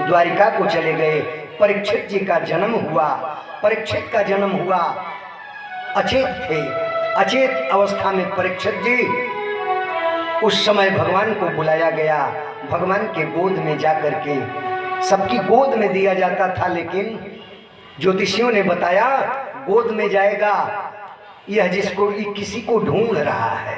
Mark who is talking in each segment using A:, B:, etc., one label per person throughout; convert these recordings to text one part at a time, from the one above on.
A: द्वारिका को चले गए। परीक्षित जी का जन्म हुआ। परीक्षित का जन्म हुआ, अचेत थे। अचेत अवस्था में परीक्षित जी, उस समय भगवान को बुलाया गया। भगवान के गोद में जाकर के, सबकी गोद में दिया जाता था, लेकिन ज्योतिषियों ने बताया गोद में जाएगा यह जिसको किसी को ढूंढ रहा है।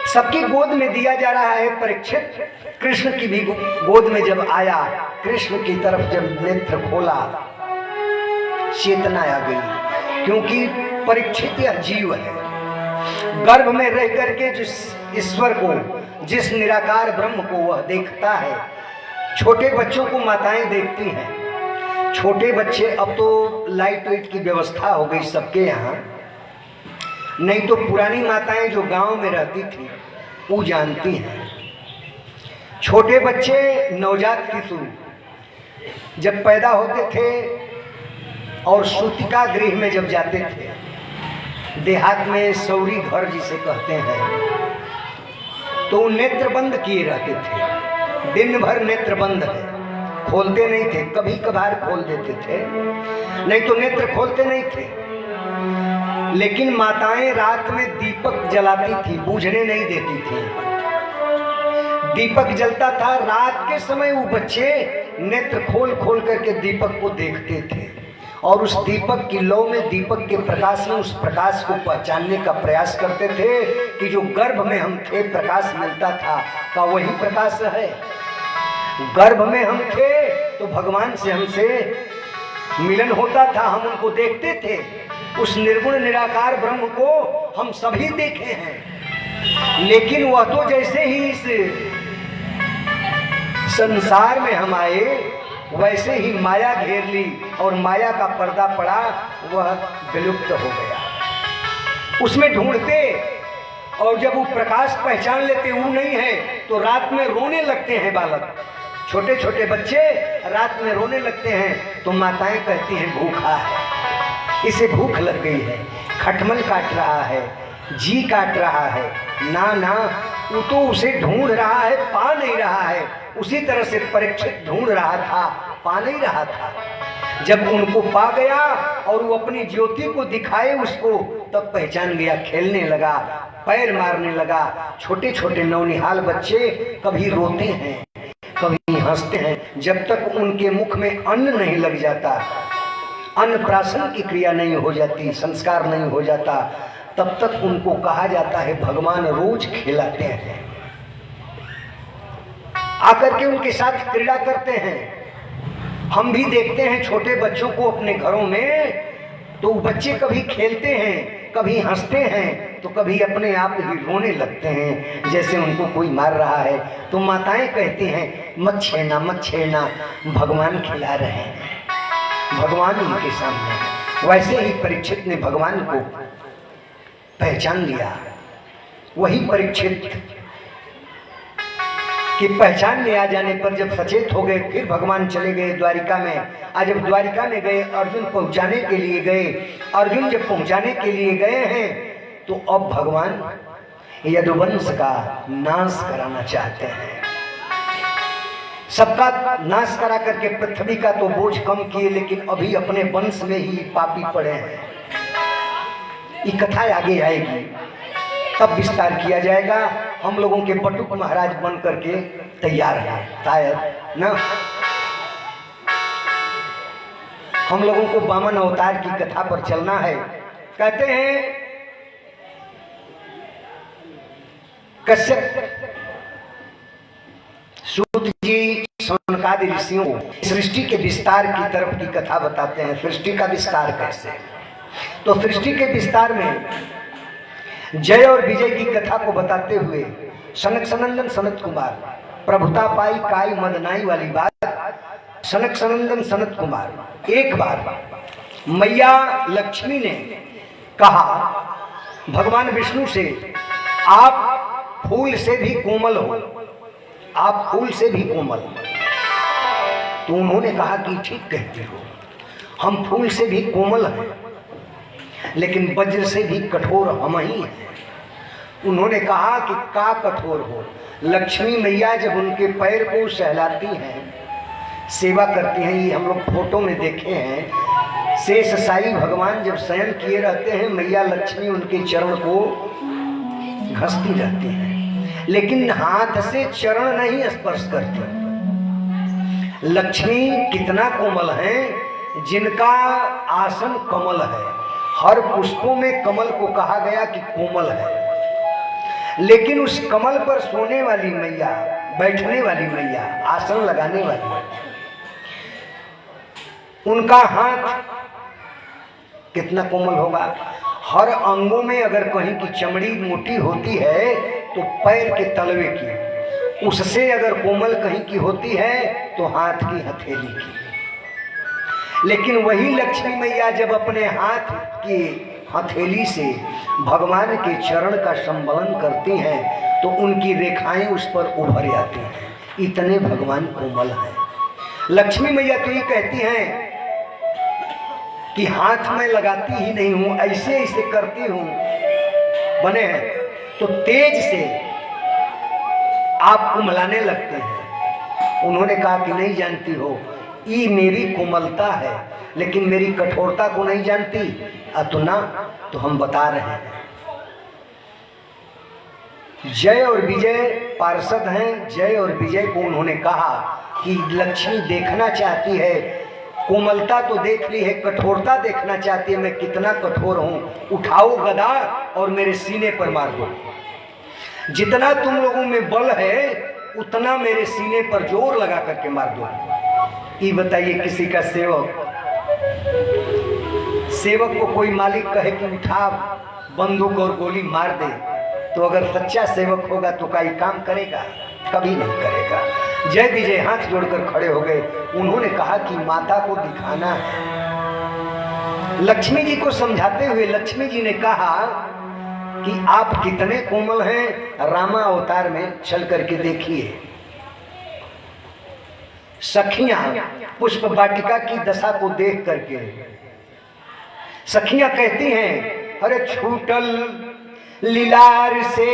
A: सबकी गोद में दिया जा रहा है। परीक्षित कृष्ण की भी गोद में जब आया, कृष्ण की तरफ जब नेत्र खोला, चेतना आ गई, क्योंकि परीक्षित यह जीव है। गर्भ में रह करके जिस ईश्वर को, जिस निराकार ब्रह्म को वह देखता है। छोटे बच्चों को माताएं देखती हैं। छोटे बच्चे, अब तो लाइट वाइट की व्यवस्था हो गई सबके यहाँ, नहीं तो पुरानी माताएं जो गांव में रहती थी वो जानती हैं। छोटे बच्चे, नवजात शिशु जब पैदा होते थे और सूतिका गृह में जब जाते थे, देहात में सौरी घर जिसे कहते हैं, तो नेत्र बंद किए रहते थे। दिन भर नेत्र बंद है, खोलते नहीं थे। कभी कभार खोल देते थे, नहीं तो नेत्र खोलते नहीं थे। लेकिन माताएं रात में दीपक जलाती थी, बुझने नहीं देती थी। दीपक जलता था, रात के समय वो बच्चे नेत्र खोल खोल करके दीपक को देखते थे और उस दीपक की लौ में, दीपक के प्रकाश में उस प्रकाश को पहचानने का प्रयास करते थे कि जो गर्भ में हम थे प्रकाश मिलता था, का वही प्रकाश है। गर्भ में हम थे तो भगवान से हमसे मिलन होता था, हम उनको देखते थे। उस निर्गुण निराकार ब्रह्म को हम सभी देखे हैं, लेकिन वह तो जैसे ही इस संसार में हम आए, वैसे ही माया घेर ली और माया का पर्दा पड़ा, वह विलुप्त हो गया। उसमें ढूंढते और जब वो प्रकाश पहचान लेते वो नहीं है, तो रात में रोने लगते हैं बालक। छोटे छोटे बच्चे रात में रोने लगते हैं तो माताएं कहती हैं भूखा है, इसे भूख लग गई है, खटमल काट रहा है, जी काट रहा है। ना ना, वो तो उसे ढूंढ रहा है, पा नहीं रहा है। उसी तरह से परीक्षित ढूंढ रहा था, पा नहीं रहा था। जब उनको पा गया और वो अपनी ज्योति को दिखाए उसको, तब पहचान गया, खेलने लगा, पैर मारने लगा। छोटे छोटे नौनिहाल बच्चे कभी रोते हैं, कभी हंसते हैं। जब तक उनके मुख में अन्न नहीं लग जाता, अन्नप्राशन की क्रिया नहीं हो जाती, संस्कार नहीं हो जाता, तब तक उनको कहा जाता है भगवान रोज खिलाते हैं। आकर के उनके साथ क्रीड़ा करते हैं। हम भी देखते हैं छोटे बच्चों को अपने घरों में, तो बच्चे कभी खेलते हैं, कभी हंसते हैं, तो कभी अपने आप ही रोने लगते हैं, जैसे उनको कोई मार रहा है। तो माताएं कहती हैं मत छेड़ना, मत छेड़ना, भगवान खिला रहे हैं, भगवान उनके सामने है। वैसे ही परीक्षित ने भगवान को पहचान लिया। वही परीक्षित कि पहचान में आ जाने पर जब सचेत हो गए, फिर भगवान चले गए द्वारिका में। आज जब द्वारिका में गए, अर्जुन पहुंचाने के लिए गए। अर्जुन जब पहुंचाने के लिए गए हैं, तो अब भगवान यदुवंश का नाश कराना चाहते हैं। सबका नाश करा करके पृथ्वी का तो बोझ कम किए, लेकिन अभी अपने वंश में ही पापी पड़े हैं। ये कथा आगे आएगी, तब विस्तार किया जाएगा। हम लोगों के बटुक महाराज बन करके तैयार हैं, शायद ना। हम लोगों को वामन अवतार की कथा पर चलना है। कहते हैं कश्यप सूत जी सौनकादि ऋषियों को सृष्टि के विस्तार की तरफ की कथा बताते हैं। सृष्टि का विस्तार कैसे? तो सृष्टि के विस्तार में जय और विजय की कथा को बताते हुए सनक सनंदन सनत कुमार, प्रभुता पाई काई मदनाई वाली बात। सनक सनंदन सनत कुमार, एक बार मैया लक्ष्मी ने कहा भगवान विष्णु से, आप फूल से भी कोमल हो, आप फूल से भी कोमल। तो उन्होंने कहा कि ठीक कहते हो, हम फूल से भी कोमल हैं, लेकिन वज्र से भी कठोर हम ही हैं। उन्होंने कहा कि का कठोर हो? लक्ष्मी मैया जब उनके पैर को सहलाती हैं सेवा करती हैं। ये हम लोग फोटो में देखे हैं, शेष साई भगवान जब शयन किए रहते हैं, मैया लक्ष्मी उनके चरण को घसती रहती हैं, लेकिन हाथ से चरण नहीं स्पर्श करती। लक्ष्मी कितना कोमल है, जिनका आसन कमल है। हर पुष्पों में कमल को कहा गया कि कोमल है, लेकिन उस कमल पर सोने वाली मैया, बैठने वाली मैया, आसन लगाने वाली, उनका हाथ कितना कोमल होगा। हर अंगों में अगर कहीं की चमड़ी मोटी होती है तो पैर के तलवे की, उससे अगर कोमल कहीं की होती है तो हाथ की हथेली की। लेकिन वही लक्ष्मी मैया जब अपने हाथ की हथेली से भगवान के चरण का संबलन करती हैं तो उनकी रेखाएं उस पर उभर जाती हैं। इतने भगवान कोमल हैं। लक्ष्मी मैया तो ये कहती हैं कि हाथ में लगाती ही नहीं हूँ, ऐसे ऐसे करती हूँ, बने हैं तो तेज से आप कुमलाने लगते हैं। उन्होंने कहा कि नहीं जानती हो, ये मेरी कोमलता है, लेकिन मेरी कठोरता को नहीं जानती। अतुना तो हम बता रहे हैं। जय और विजय पार्षद हैं। जय और विजय को उन्होंने कहा कि लक्ष्मी देखना चाहती है, कोमलता तो देख ली है, कठोरता देखना चाहती है, मैं कितना कठोर हूँ। उठाओ गदा और मेरे सीने पर मार दो। जितना तुम लोगों में बल है उतना मेरे सीने पर जोर लगा करके मार दो। ये बताइए, किसी का सेवक को कोई मालिक कहे कि उठा बंदूक और गोली मार दे, तो अगर सच्चा सेवक होगा तो क्या काम करेगा? कभी नहीं करेगा। जय विजय हाथ जोड़कर खड़े हो गए। उन्होंने कहा कि माता को दिखाना है। लक्ष्मी जी को समझाते हुए लक्ष्मी जी ने कहा कि आप कितने कोमल हैं, रामा अवतार में चल करके देखिए। सखियां पुष्प वाटिका की दशा को देख करके सखियां कहती हैं, अरे छूटल लीलार से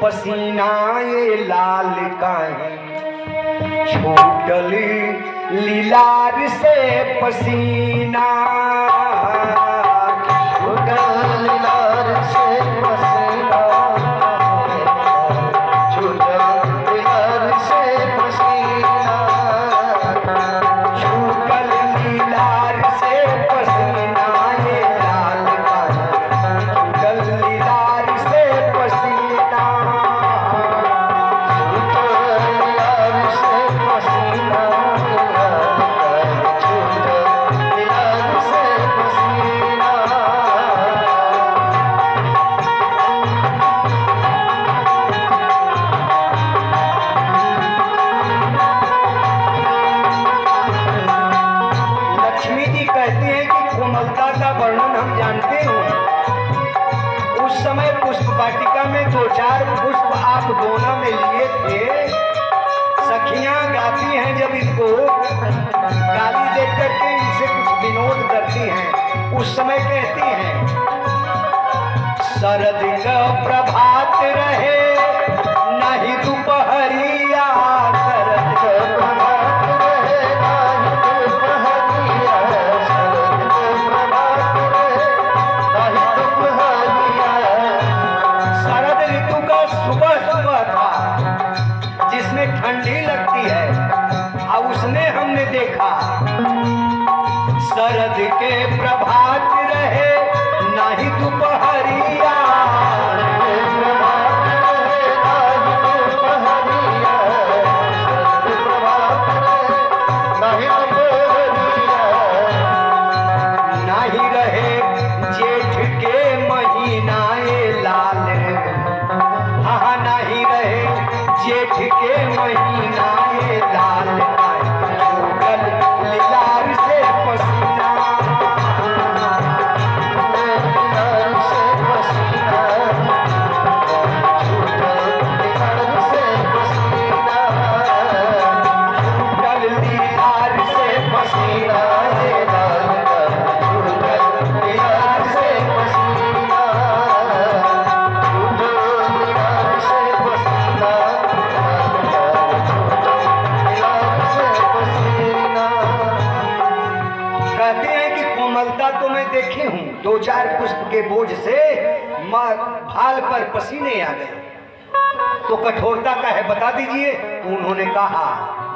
A: पसीना ये लाल काहे, छूटल लीलार से पसीना, छूटल लीलार से पसीना, छूटल लीलार से पसीना, छूटल लीलार से पसीना ये लाल काहे, छूटल लीलार से पसीना, छूटल लीलार से पसीना, छूटल लीलार से पसीना। लक्ष्मी जी कहती हैं कि कोमलता का वर्णन हम जानते हो। उस समय पुष्प वाटिका में 2-4 पुष्प आप दोनों में लिए थे। सखियां गाती हैं, जब इसको गाली दे करके इनसे कुछ विनोद करती हैं, उस समय कहती हैं, शरद का प्रभात रहे नहीं दोपहरिया, शरद का प्रभात रहे नहीं दोपहरिया, शरद का प्रभात रहे नहीं दोपहरिया। शरद ऋतु का सुबह सुबह था जिसमें ठंडी लगती है, और उसने हमने देखा शरद के प्रभात रहे नहीं दोपहरिया, प्रभात रहे नहीं दोपहरिया। 2-4 पुष्प के बोझ से भाल पर पसीने आ गए। तो कठोरता का है बता दीजिए। तो उन्होंने कहा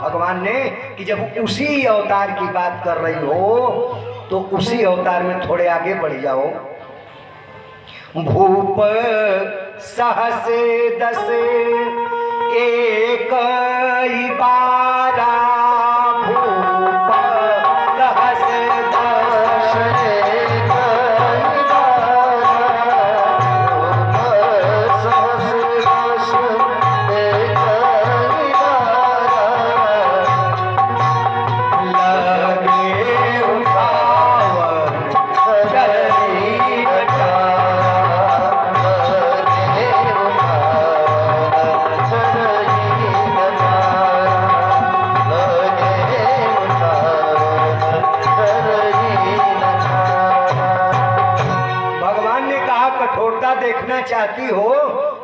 A: भगवान ने कि जब उसी अवतार की बात कर रही हो तो उसी अवतार में थोड़े आगे बढ़ जाओ। भूप सहस दस एक बारा, भूप सहस दस एक चाहती हो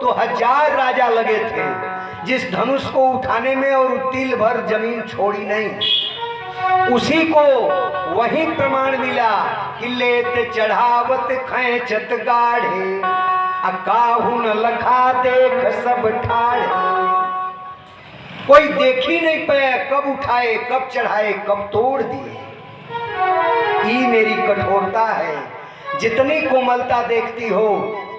A: तो 1000 राजा लगे थे जिस धनुष को उठाने में, और तिल भर जमीन छोड़ी नहीं। उसी को वही प्रमाण मिला कि लेत चढ़ावत खैचत गाढ़े, काहू न लखा देख सब ठाड़े। कोई देख ही नहीं पाया कब उठाए, कब चढ़ाए, कब तोड़ दिए। ये मेरी कठोरता है। जितनी कोमलता देखती हो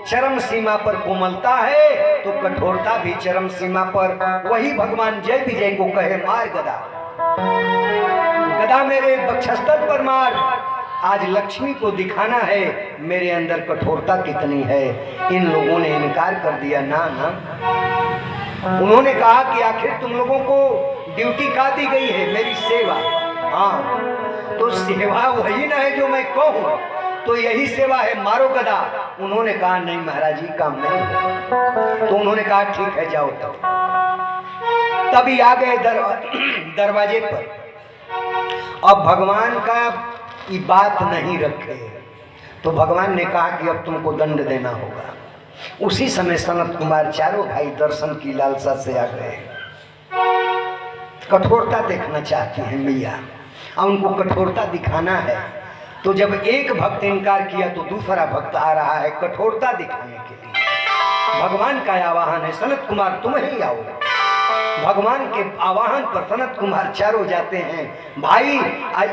A: चरम सीमा पर कोमलता है, तो कठोरता भी चरम सीमा पर। वही भगवान जय विजय को कहे मार गदा, गदा मेरे वक्षस्थल पर मार। आज लक्ष्मी को दिखाना है मेरे अंदर कठोरता कितनी है। इन लोगों ने इनकार कर दिया। ना ना, उन्होंने कहा कि आखिर तुम लोगों को ड्यूटी का दी गई है? मेरी सेवा। हाँ, तो सेवा वही ना है जो मैं कहूँ, तो यही सेवा है, मारो गदा। उन्होंने कहा नहीं महाराज जी काम नहीं। तो उन्होंने कहा ठीक है जाओ। तभी आ गए दरवाजे पर। अब भगवान का ये बात नहीं रखे, तो भगवान ने कहा कि अब तुमको दंड देना होगा। उसी समय सनत कुमार चारों भाई दर्शन की लालसा से आ गए। कठोरता देखना चाहते हैं मैया, और उनको कठोरता दिखाना है। तो जब एक भक्त इनकार किया तो दूसरा भक्त आ रहा है कठोरता दिखाने के लिए। भगवान का आवाहन है, सनत कुमार तुम ही आओ। भगवान के आवाहन पर सनत कुमार चारों जाते हैं। भाई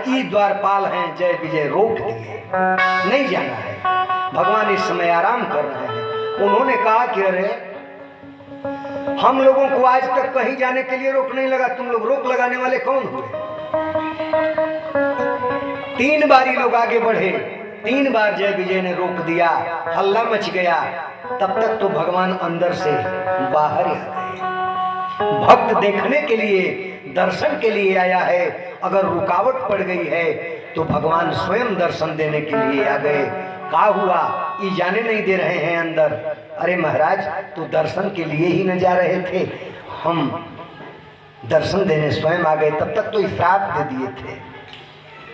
A: ई द्वारपाल हैं जय विजय रोक दिए, नहीं जाना है। भगवान इस समय आराम कर रहे हैं। उन्होंने कहा कि अरे हम लोगों को आज तक कहीं जाने के लिए रोक नहीं लगा, तुम लोग रोक लगाने वाले कौन हुए? 3 बार लोग आगे बढ़े, 3 बार जय विजय ने रोक दिया, हल्ला मच गया। तब तक तो भगवान अंदर से बाहर आ गए। भक्त देखने के लिए, दर्शन के लिए आया है। अगर रुकावट पड़ गई है तो भगवान स्वयं दर्शन देने के लिए आ गए। क्या हुआ? ये जाने नहीं दे रहे हैं अंदर। अरे महाराज तो दर्शन के लिए ही न जा रहे थे, हम दर्शन देने स्वयं आ गए। तब तक तो श्राप दे दिए थे।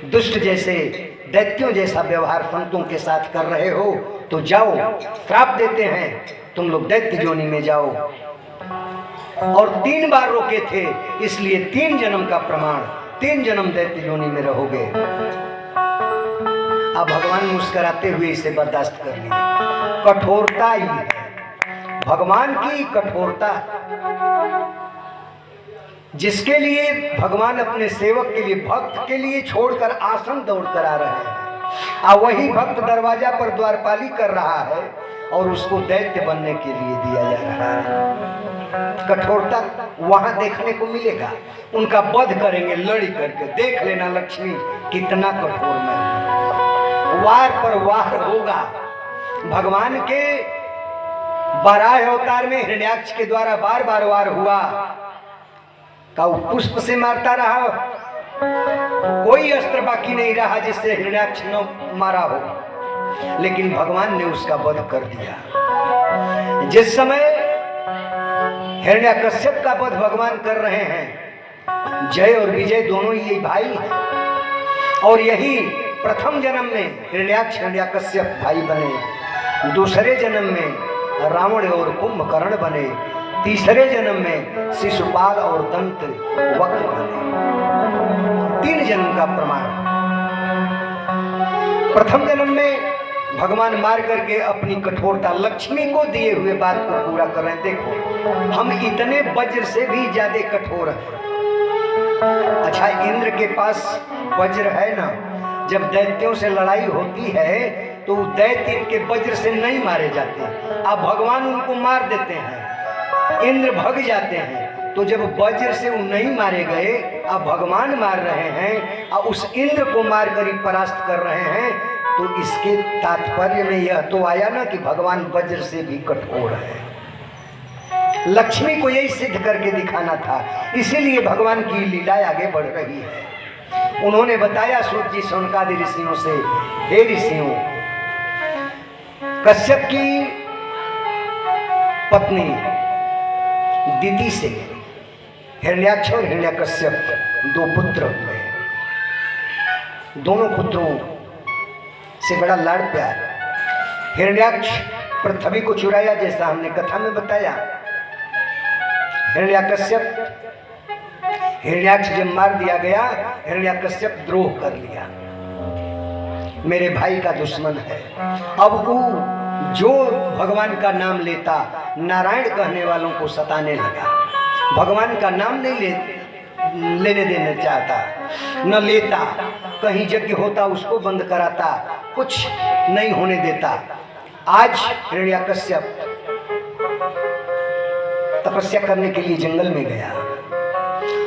A: दुष्ट जैसे, दैत्यों जैसा व्यवहार संतों के साथ कर रहे हो तो जाओ, श्राप देते हैं, तुम लोग दैत्य जोनी में जाओ। और 3 बार रोके थे, इसलिए 3 जन्म का प्रमाण, 3 जन्म दैत्य जोनी में रहोगे। अब भगवान मुस्कुराते हुए इसे बर्दाश्त कर लिए। कठोरता ही है भगवान की कठोरता, जिसके लिए भगवान अपने सेवक के लिए, भक्त के लिए छोड़कर आसन दौड़ कर आ रहे हैं। और वही भक्त दरवाजा पर द्वारपाली कर रहा है और उसको दैत्य बनने के लिए दिया जा रहा है। कठोरता वहां देखने को मिलेगा। उनका वध करेंगे लड़ी करके। देख लेना लक्ष्मी कितना कठोर में, वार पर वार होगा। भगवान के वराह अवतार में हिरण्याक्ष के द्वारा बार बार वार हुआ। का पुष्प से मारता रहा, कोई अस्त्र बाकी नहीं रहा जिससे हिरण्याक्ष न मारा हो, लेकिन भगवान ने उसका वध कर दिया। जिस समय हिरण्याकश्यप का वध भगवान कर रहे हैं, जय और विजय दोनों ही भाई हैं, और यही प्रथम जन्म में हिरण्याक्ष हिरण्याकश्यप भाई बने, दूसरे जन्म में रावण और कुंभकर्ण बने, तीसरे जन्म में शिशुपाल और दंत वक्र बने। 3 जन्म का प्रमाण। प्रथम जन्म में भगवान मार करके अपनी कठोरता लक्ष्मी को दिए हुए बात को पूरा कर रहे हैं। देखो हम इतने वज्र से भी ज्यादा कठोर हैं। अच्छा, इंद्र के पास वज्र है ना, जब दैत्यों से लड़ाई होती है तो दैत्य इनके वज्र से नहीं मारे जाते, अब भगवान उनको मार देते हैं, इंद्र भग जाते हैं। तो जब वज्र से वो नहीं मारे गए, अब भगवान मार रहे हैं और उस इंद्र को मार कर ही परास्त कर रहे हैं, तो इसके तात्पर्य में यह तो आया ना कि भगवान वज्र से भी कठोर है। लक्ष्मी को यही सिद्ध करके दिखाना था, इसीलिए भगवान की लीलाएं आगे बढ़ रही है। उन्होंने बताया सूत जी शौनकादि ऋषियों से, हे ऋषियों, कश्यप की पत्नी दीति से हिरण्याक्ष और हिरण्यकश्यप दो पुत्र हुए। दोनों पुत्रों से बड़ा लाड़ प्यार। हिरण्याक्ष पृथ्वी को चुराया, जैसा हमने कथा में बताया। हिरण्याक्ष जब मार दिया गया, हिरण्याकश्यप द्रोह कर लिया, मेरे भाई का दुश्मन है। अब वो जो भगवान का नाम लेता, नारायण कहने वालों को सताने लगा। भगवान का नाम नहीं लेने देना चाहता, न लेता, कहीं यज्ञ होता उसको बंद कराता, कुछ नहीं होने देता। आज हिरण्याकश्यप तपस्या करने के लिए जंगल में गया,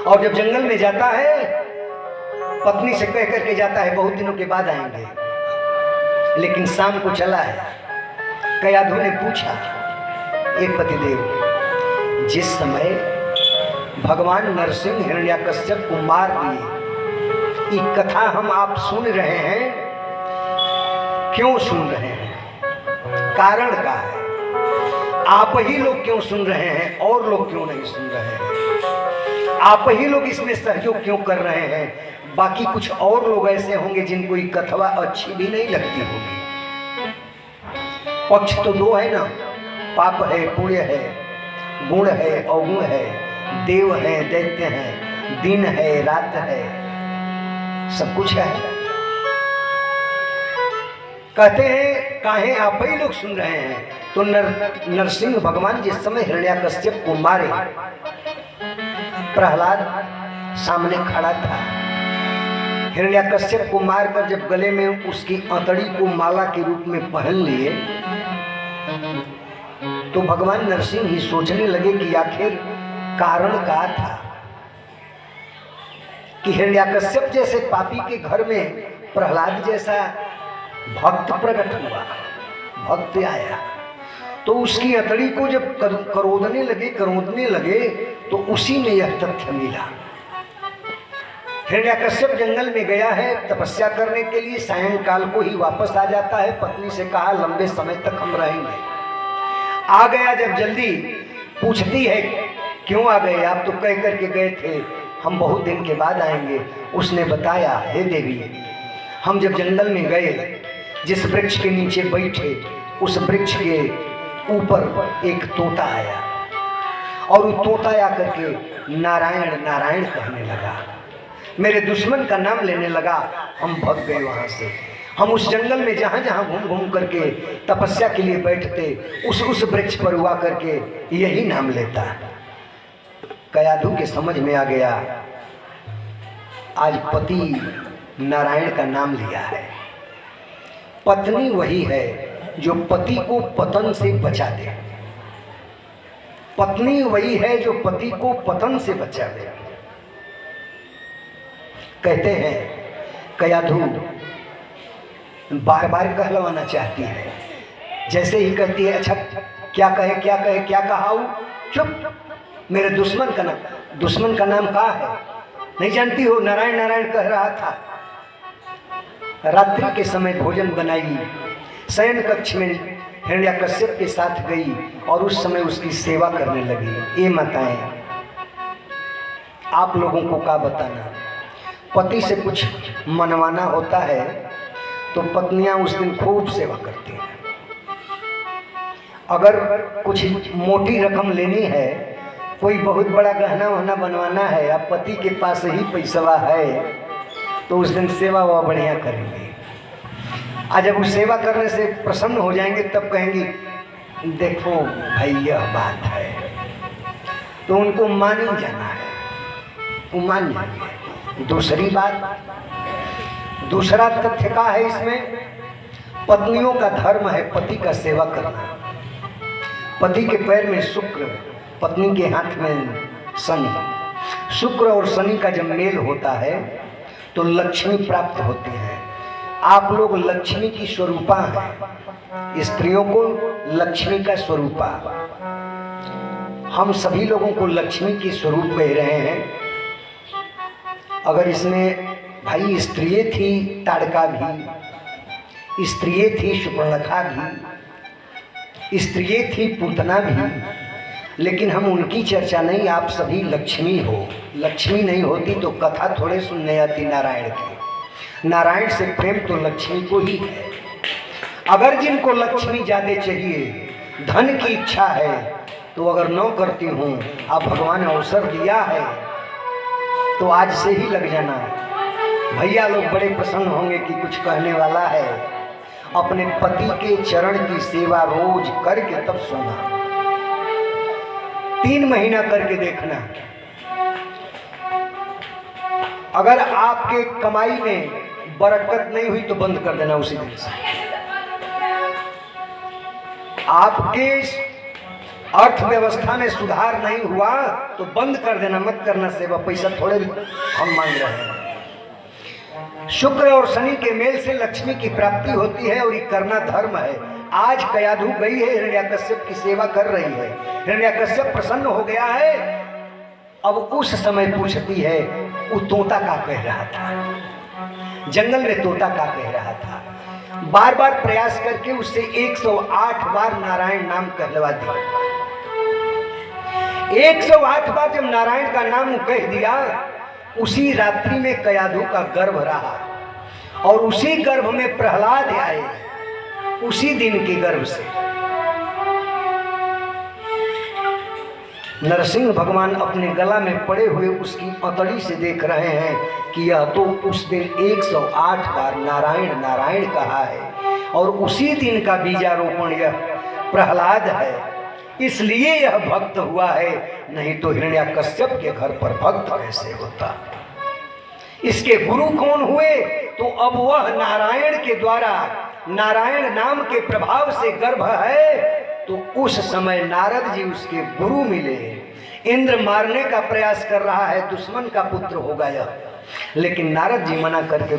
A: और जब जंगल में जाता है पत्नी से कह करके जाता है बहुत दिनों के बाद आएंगे, लेकिन शाम को चला है। कयाधु ने पूछा, एक पतिदेव, जिस समय भगवान नरसिंह हिरण्याकश्यप को मार दिए, ये कथा हम आप सुन रहे हैं, क्यों सुन रहे हैं, कारण का है। आप ही लोग क्यों सुन रहे हैं और लोग क्यों नहीं सुन रहे हैं? आप ही लोग इसमें सहयोग क्यों कर रहे हैं? बाकी कुछ और लोग ऐसे होंगे जिनको ये कथवा अच्छी भी नहीं लगती होगी। पक्ष तो दो है ना, पाप है, पुण्य है, गुण है, अवगुण है, देव है, दैत्य है, दिन है, रात है, सब कुछ है। कहते हैं काहे आप ही लोग सुन रहे हैं? तो नरसिंह भगवान जिस समय हिरण्याकश्यप को मारे, प्रहलाद सामने खड़ा था। हिरण्याकश्यप को मारकर जब गले में उसकी अंतड़ी को माला के रूप में पहन लिए, तो भगवान नरसिंह ही सोचने लगे कि आखिर कारण क्या था कि हिरण्याकश्यप जैसे पापी के घर में प्रहलाद जैसा भक्त प्रकट हुआ, भक्त आया। तो उसकी अतड़ी को जब करोदने लगे तो उसी में यह तथ्य मिला। हिरण्याकश्यप जंगल में गया है तपस्या करने के लिए, सायंकाल को ही वापस आ जाता है। पत्नी से कहा लंबे समय तक हम रहेंगे। आ गया जब जल्दी, पूछती है क्यों आ गए? आप तो कह करके गए थे हम बहुत दिन के बाद आएंगे। उसने बताया, हे देवी, हम जब जंगल में गए, जिस वृक्ष के नीचे बैठे, उस वृक्ष के ऊपर एक तोता आया, और वो तोता आकर के नारायण नारायण कहने लगा, मेरे दुश्मन का नाम लेने लगा। हम भग गए वहाँ से। हम उस जंगल में जहाँ जहाँ घूम घूम करके तपस्या के लिए बैठते, उस वृक्ष पर हुआ करके यही नाम लेता। कयाधु के समझ में आ गया, आज पति नारायण का नाम लिया है। पत्नी वही है जो पति को पतन से बचा दे। पत्नी वही है जो पति को पतन से बचा दे। कहते हैं कयाधु बार बार कहलवाना चाहती है। जैसे ही कहती है, अच्छा क्या कहे क्या कहे, क्या कहा हूँ, चुप, मेरे दुश्मन का नाम क्या है नहीं जानती हो? नारायण नारायण कह रहा था। रात्रि के समय भोजन बनाई, शयन कक्ष में हिरण्याकश्यप के साथ गई और उस समय उसकी सेवा करने लगी। ये माताएं, आप लोगों को क्या बताना, पति से कुछ मनवाना होता है तो पत्नियां उस दिन खूब सेवा करती हैं। अगर कुछ मोटी रकम लेनी है, कोई बहुत बड़ा गहना वहना बनवाना है, अब पति के पास ही पैसा है, तो उस दिन सेवा वह बढ़िया करेंगे। आज जब उस सेवा करने से प्रसन्न हो जाएंगे तब कहेंगे देखो भाई यह बात है, तो उनको मान ही जाना है, वो मान जाएंगे। दूसरी बात, दूसरा तथ्य का है इसमें, पत्नियों का धर्म है पति का सेवा करना। पति के पैर में शुक्र, पत्नी के हाथ में शनि। शुक्र और शनि का जब मेल होता है तो लक्ष्मी प्राप्त होती है। आप लोग लक्ष्मी की स्वरूपा हैं, स्त्रियों को लक्ष्मी का स्वरूपा। हम सभी लोगों को लक्ष्मी की स्वरूप कह रहे हैं। अगर इसमें भाई स्त्रिये थी ताड़का भी, स्त्रिये थी सुपर्णखा भी, स्त्रिये थी पूतना भी, लेकिन हम उनकी चर्चा नहीं, आप सभी लक्ष्मी हो। लक्ष्मी नहीं होती तो कथा थोड़े सुनने आती नारायण की। नारायण से प्रेम तो लक्ष्मी को ही है। अगर जिनको लक्ष्मी ज़्यादा चाहिए, धन की इच्छा है, तो अगर न करती हूँ, आप भगवान ने अवसर दिया है तो आज से ही लग जाना। भैया लोग बड़े प्रसन्न होंगे कि कुछ कहने वाला है। अपने पति के चरण की सेवा रोज करके तब सोना, 3 महीना करके देखना। अगर आपके कमाई में बरकत नहीं हुई तो बंद कर देना उसी दिन से। आपके अर्थव्यवस्था में सुधार नहीं हुआ तो बंद कर देना, मत करना सेवा, पैसा थोड़े हम मांग रहे हैं। शुक्र और शनि के मेल से लक्ष्मी की प्राप्ति होती है और ये करना धर्म है। आज कयाधु गई है, हिरण्याकश्यप की सेवा कर रही है, हिरण्याकश्यप प्रसन्न हो गया है। अब उस समय पूछती है, वो तोता का कह रहा था, जंगल में तोता का कह रहा था। बार बार प्रयास करके उससे 108 बार नारायण नाम कहलवा दिया। 108 बार जब नारायण का नाम कह दिया, उसी रात्रि में कयाधु का गर्भ रहा और उसी गर्भ में प्रहलाद आए, उसी दिन के गर्भ से। नरसिंह भगवान अपने गला में पड़े हुए उसकी अतड़ी से देख रहे हैं कि यह तो उस दिन 108 बार नारायण नारायण कहा है और उसी दिन का बीजारोपण यह प्रहलाद है, इसलिए यह भक्त हुआ है। नहीं तो हिरण्याकश्यप के घर पर भक्त कैसे होता। इसके गुरु कौन हुए? तो अब वह नारायण के द्वारा, नारायण नाम के प्रभाव से गर्भ है, तो उस समय नारद जी उसके गुरु मिले। इंद्र मारने का प्रयास कर रहा है, दुश्मन का पुत्र होगा यह, लेकिन नारद जी मना करके